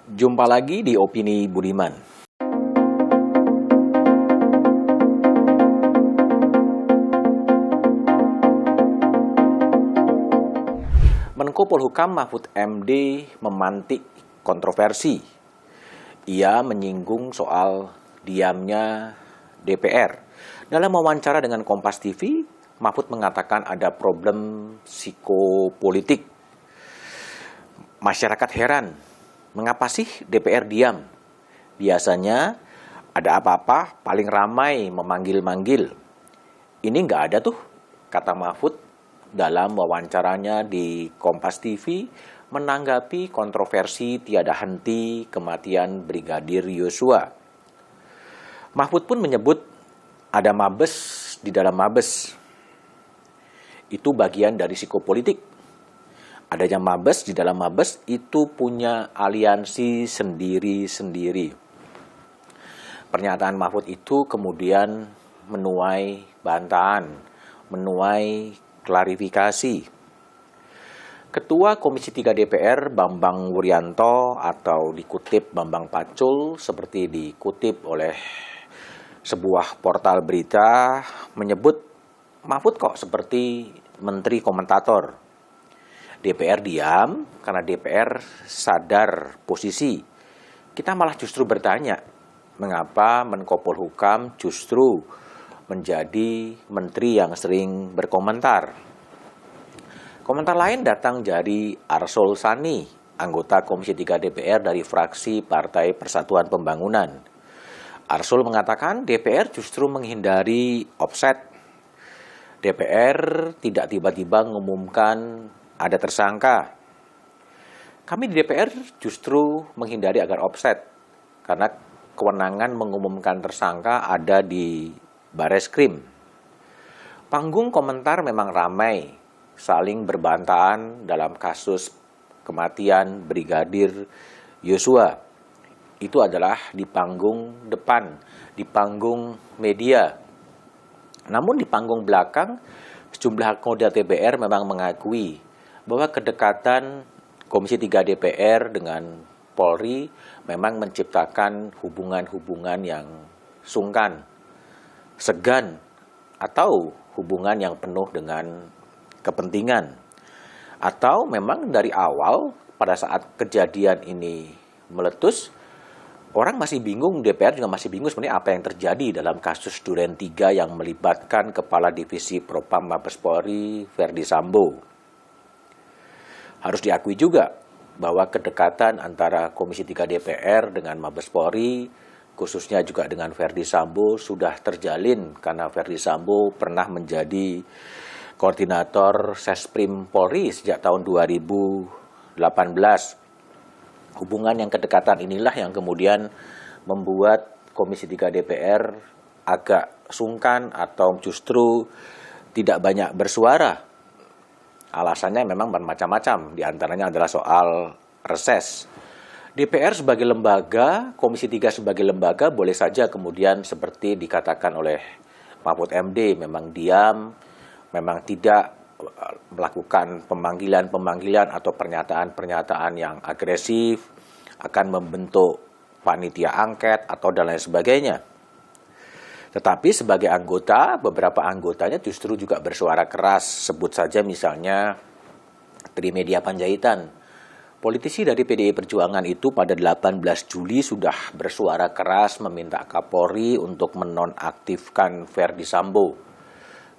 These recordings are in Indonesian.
Jumpa lagi di Opini Budiman. Menko Polhukam Mahfud MD memantik kontroversi. Ia menyinggung soal diamnya DPR. Dalam wawancara dengan Kompas TV, Mahfud mengatakan ada problem psikopolitik. Masyarakat heran, mengapa sih DPR diam? Biasanya ada apa-apa paling ramai memanggil-manggil. Ini nggak ada tuh, kata Mahfud dalam wawancaranya di Kompas TV menanggapi kontroversi tiada henti kematian Brigadir Yosua. Mahfud pun menyebut ada mabes di dalam mabes. Itu bagian dari psikopolitik. Adanya mabes di dalam mabes itu punya aliansi sendiri-sendiri. Pernyataan Mahfud itu kemudian menuai bantahan, menuai klarifikasi. Ketua Komisi 3 DPR Bambang Wuryanto atau dikutip Bambang Pacul seperti dikutip oleh sebuah portal berita menyebut Mahfud kok seperti menteri komentator. DPR diam karena DPR sadar posisi. Kita malah justru bertanya, mengapa Menko Polhukam justru menjadi menteri yang sering berkomentar. Komentar lain datang dari Arsul Sani, anggota Komisi 3 DPR dari fraksi Partai Persatuan Pembangunan. Arsul mengatakan DPR justru menghindari offset. DPR tidak tiba-tiba mengumumkan ada tersangka. Kami di DPR justru menghindari agar offset, karena kewenangan mengumumkan tersangka ada di Bareskrim. Panggung komentar memang ramai, saling berbantahan dalam kasus kematian Brigadir Yosua. Itu adalah di panggung depan, di panggung media. Namun di panggung belakang, sejumlah anggota DPR memang mengakui bahwa kedekatan Komisi 3 DPR dengan Polri memang menciptakan hubungan-hubungan yang sungkan, segan, atau hubungan yang penuh dengan kepentingan. Atau memang dari awal pada saat kejadian ini meletus, orang masih bingung, DPR juga masih bingung sebenarnya apa yang terjadi dalam kasus Duren 3 yang melibatkan Kepala Divisi Propam Mabes Polri, Verdi Sambo. Harus diakui juga bahwa kedekatan antara Komisi 3 DPR dengan Mabes Polri, khususnya juga dengan Verdi Sambo, sudah terjalin karena Verdi Sambo pernah menjadi koordinator Sesprim Polri sejak tahun 2018. Hubungan yang kedekatan inilah yang kemudian membuat Komisi 3 DPR agak sungkan atau justru tidak banyak bersuara. Alasannya memang bermacam-macam, diantaranya adalah soal reses. DPR sebagai lembaga, Komisi 3 sebagai lembaga boleh saja kemudian seperti dikatakan oleh Mahfud MD, memang diam, memang tidak melakukan pemanggilan-pemanggilan atau pernyataan-pernyataan yang agresif, akan membentuk panitia angket atau dan lain sebagainya. Tetapi sebagai anggota, beberapa anggotanya justru juga bersuara keras. Sebut saja misalnya Trimedia Panjaitan. Politisi dari PDI Perjuangan itu pada 18 Juli sudah bersuara keras meminta Kapolri untuk menonaktifkan Verdi Sambo.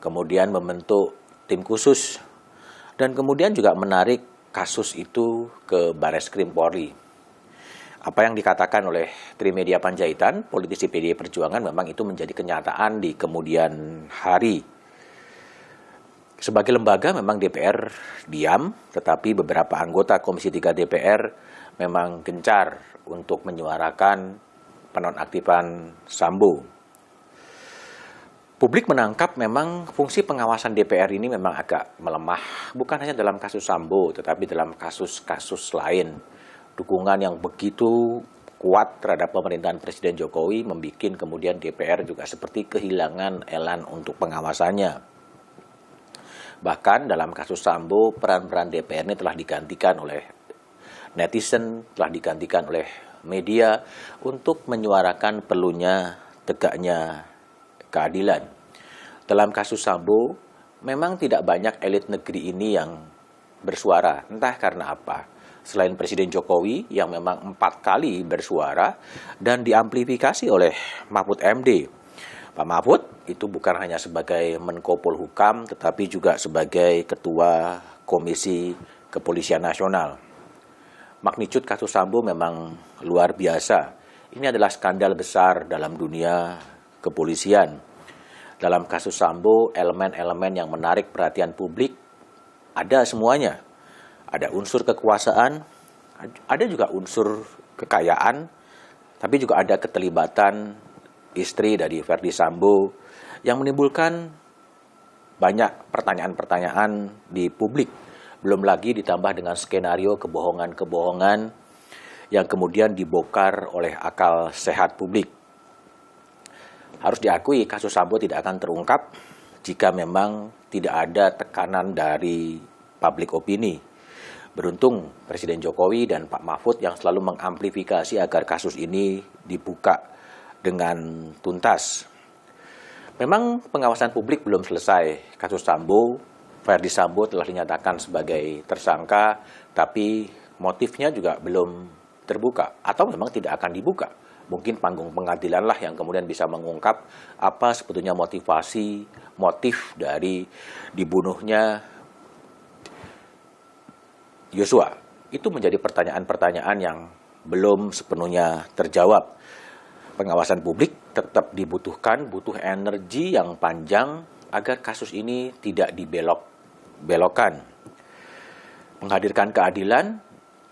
Kemudian membentuk tim khusus, dan kemudian juga menarik kasus itu ke Bareskrim Polri. Apa yang dikatakan oleh Trimedia Panjaitan, politisi PDI Perjuangan, memang itu menjadi kenyataan di kemudian hari. Sebagai lembaga memang DPR diam, tetapi beberapa anggota Komisi 3 DPR memang gencar untuk menyuarakan penonaktifan Sambo. Publik menangkap memang fungsi pengawasan DPR ini memang agak melemah, bukan hanya dalam kasus Sambo, tetapi dalam kasus-kasus lain. Dukungan yang begitu kuat terhadap pemerintahan Presiden Jokowi membuat kemudian DPR juga seperti kehilangan elan untuk pengawasannya. Bahkan dalam kasus Sambo, peran-peran DPR ini telah digantikan oleh netizen telah digantikan oleh media untuk menyuarakan perlunya tegaknya keadilan. Dalam kasus Sambo, memang tidak banyak elit negeri ini yang bersuara, entah karena apa. Selain Presiden Jokowi yang memang 4 kali bersuara dan diamplifikasi oleh Mahfud MD. Pak Mahfud itu bukan hanya sebagai Menko Polhukam, tetapi juga sebagai Ketua Komisi Kepolisian Nasional. Magnitude kasus Sambo memang luar biasa. Ini adalah skandal besar dalam dunia kepolisian. Dalam kasus Sambo, elemen-elemen yang menarik perhatian publik ada semuanya. Ada unsur kekuasaan, ada juga unsur kekayaan, tapi juga ada keterlibatan istri dari Verdi Sambo yang menimbulkan banyak pertanyaan-pertanyaan di publik. Belum lagi ditambah dengan skenario kebohongan-kebohongan yang kemudian dibongkar oleh akal sehat publik. Harus diakui kasus Sambo tidak akan terungkap jika memang tidak ada tekanan dari publik opini. Beruntung Presiden Jokowi dan Pak Mahfud yang selalu mengamplifikasi agar kasus ini dibuka dengan tuntas. Memang pengawasan publik belum selesai. Kasus Sambo, Verdi Sambo telah dinyatakan sebagai tersangka, tapi motifnya juga belum terbuka atau memang tidak akan dibuka. Mungkin panggung pengadilan lah yang kemudian bisa mengungkap apa sebetulnya motif dari dibunuhnya Yosua. Itu menjadi pertanyaan-pertanyaan yang belum sepenuhnya terjawab. Pengawasan publik tetap butuh energi yang panjang agar kasus ini tidak dibelok-belokkan. Menghadirkan keadilan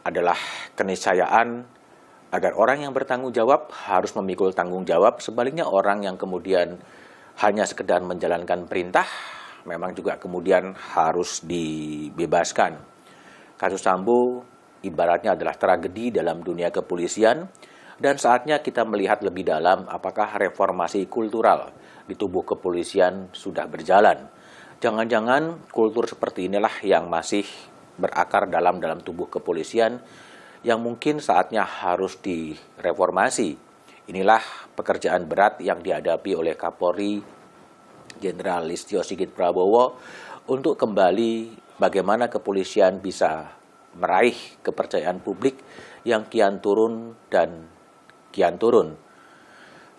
adalah keniscayaan agar orang yang bertanggung jawab harus memikul tanggung jawab. Sebaliknya orang yang kemudian hanya sekedar menjalankan perintah memang juga kemudian harus dibebaskan. Kasus Sambo ibaratnya adalah tragedi dalam dunia kepolisian dan saatnya kita melihat lebih dalam apakah reformasi kultural di tubuh kepolisian sudah berjalan. Jangan-jangan kultur seperti inilah yang masih berakar dalam tubuh kepolisian yang mungkin saatnya harus direformasi. Inilah pekerjaan berat yang dihadapi oleh Kapolri Jenderal Listio Sigit Prabowo untuk kembali bagaimana kepolisian bisa meraih kepercayaan publik yang kian turun dan kian turun.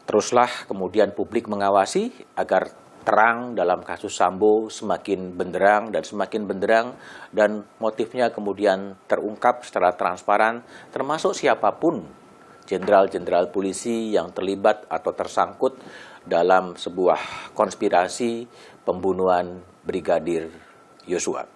Teruslah kemudian publik mengawasi agar terang dalam kasus Sambo semakin benderang dan motifnya kemudian terungkap secara transparan, termasuk siapapun jenderal-jenderal polisi yang terlibat atau tersangkut dalam sebuah konspirasi pembunuhan Brigadir Yosua.